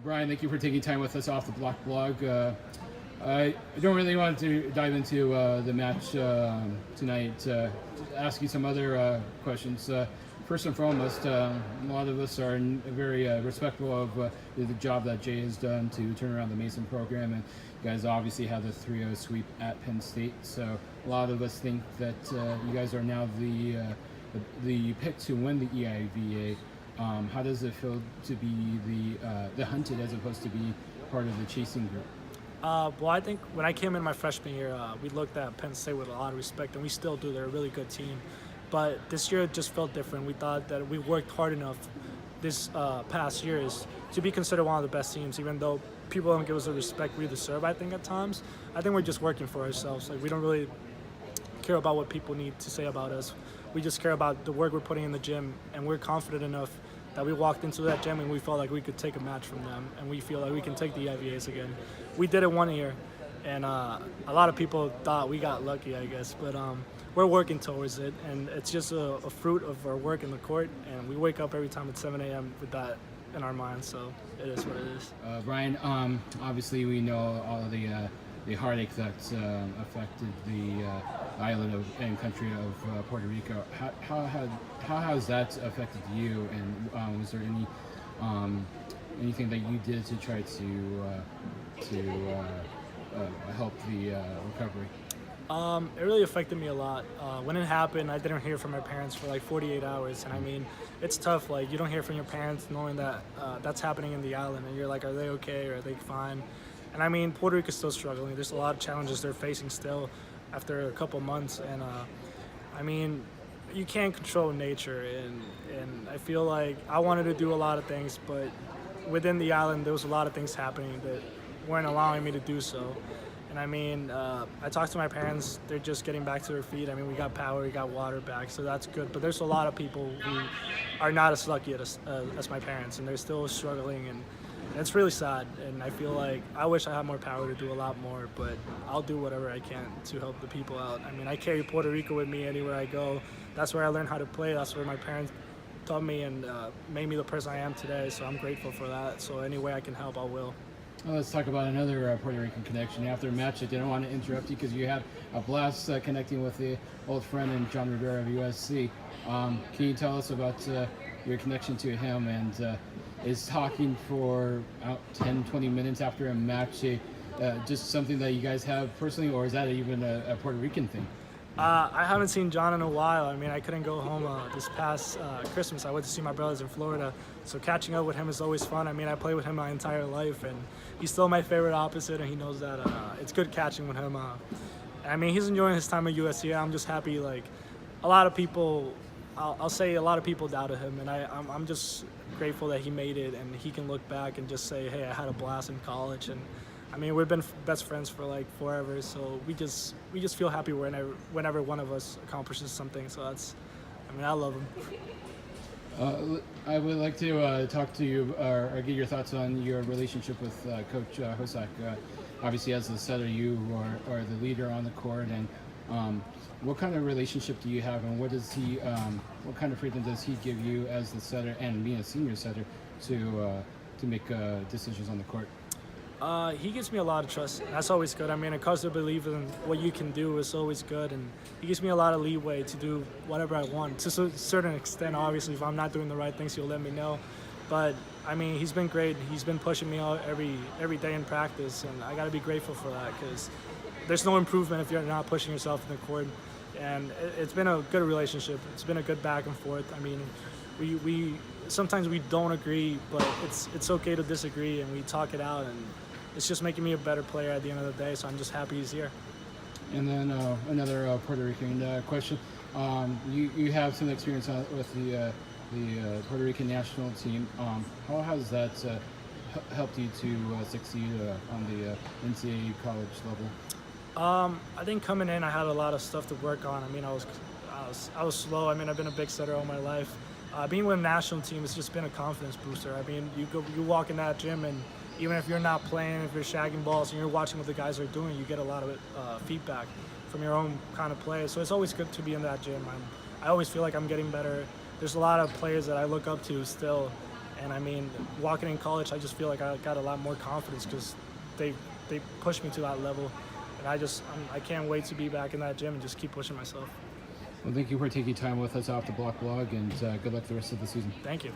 Brian, thank you for taking time with us off the Block blog. I don't really want to dive into the match tonight. Just ask you some other questions. First and foremost, a lot of us are very respectful of the job that Jay has done to turn around the Mason program, and you guys obviously had the 3-0 sweep at Penn State. So a lot of us think that you guys are now the pick to win the EIVA. How does it feel to be the hunted as opposed to be part of the chasing group? Well, I think when I came in my freshman year, we looked at Penn State with a lot of respect, and we still do. They're a really good team. But this year it just felt different. We thought that we worked hard enough this past years to be considered one of the best teams, even though people don't give us the respect we deserve, I think, at times. I think we're just working for ourselves. Like, we don't really care about what people need to say about us. We just care about the work we're putting in the gym, and we're confident enough that we walked into that gym and we felt like we could take a match from them, and we feel like we can take the IVAs again. We did it one year, and a lot of people thought we got lucky, I guess, but we're working towards it, and it's just a fruit of our work in the court, and we wake up every time at 7 a.m. with that in our minds, so it is what it is. Brian, obviously we know all of the heartache that's affected the island and country of Puerto Rico. How has that affected you, and was there anything that you did to try to help the recovery? It really affected me a lot. When it happened, I didn't hear from my parents for like 48 hours, and I mean, it's tough. Like, you don't hear from your parents knowing that that's happening in the island, and you're like, are they okay, or are they fine? And I mean, Puerto Rico's still struggling. There's a lot of challenges they're facing still after a couple months, and I mean, you can't control nature, and I feel like I wanted to do a lot of things, but within the island, there was a lot of things happening that weren't allowing me to do so. And I mean, I talked to my parents, they're just getting back to their feet. I mean, we got power, we got water back, so that's good. But there's a lot of people who are not as lucky as my parents, and they're still struggling, and it's really sad. And I feel like I wish I had more power to do a lot more, but I'll do whatever I can to help the people out. I mean, I carry Puerto Rico with me anywhere I go. That's where I learned how to play. That's where my parents taught me and made me the person I am today, so I'm grateful for that. So any way I can help, I will. Well, let's talk about another Puerto Rican connection. After a match, I didn't want to interrupt you because you had a blast connecting with the old friend and John Rivera of USC. Can you tell us about your connection to him, and is talking for 10, 20 minutes after a match just something that you guys have personally, or is that even a Puerto Rican thing? I haven't seen John in a while. I mean, I couldn't go home this past Christmas. I went to see my brothers in Florida, so catching up with him is always fun. I mean, I played with him my entire life, and he's still my favorite opposite, and he knows that. It's good catching with him. I mean, he's enjoying his time at USC. I'm just happy. Like, a lot of people, I'll say a lot of people doubted him, and I'm just grateful that he made it, and he can look back and just say, hey, I had a blast in college. And I mean, we've been best friends for like forever, so we just feel happy whenever one of us accomplishes something. So I mean, I love him. I would like to talk to you or get your thoughts on your relationship with Coach Hosak. Obviously, as the setter, you are the leader on the court, and what kind of relationship do you have, and what kind of freedom does he give you as the setter and being a senior setter to make decisions on the court? He gives me a lot of trust. That's always good. I mean, a cause to believe in what you can do is always good, and he gives me a lot of leeway to do whatever I want. To a certain extent, obviously, if I'm not doing the right things, he'll let me know. But I mean, he's been great. He's been pushing me out every day in practice, and I got to be grateful for that, because there's no improvement if you're not pushing yourself in the court. And it's been a good relationship. It's been a good back and forth. I mean, we sometimes we don't agree, but it's okay to disagree, and we talk it out, and it's just making me a better player at the end of the day, so I'm just happy he's here. And then another Puerto Rican question. You have some experience with the Puerto Rican national team. How has that helped you to succeed on the NCAA college level? I think coming in, I had a lot of stuff to work on. I mean, I was slow. I mean, I've been a big setter all my life. Being with a national team, it's just been a confidence booster. I mean, you walk in that gym, and even if you're not playing, if you're shagging balls and you're watching what the guys are doing, you get a lot of feedback from your own kind of play. So it's always good to be in that gym. I always feel like I'm getting better. There's a lot of players that I look up to still, And I mean, walking in college, I just feel like I got a lot more confidence because they pushed me to that level. And I can't wait to be back in that gym and just keep pushing myself. Well, thank you for taking time with us off the Block Blog, and good luck the rest of the season. Thank you.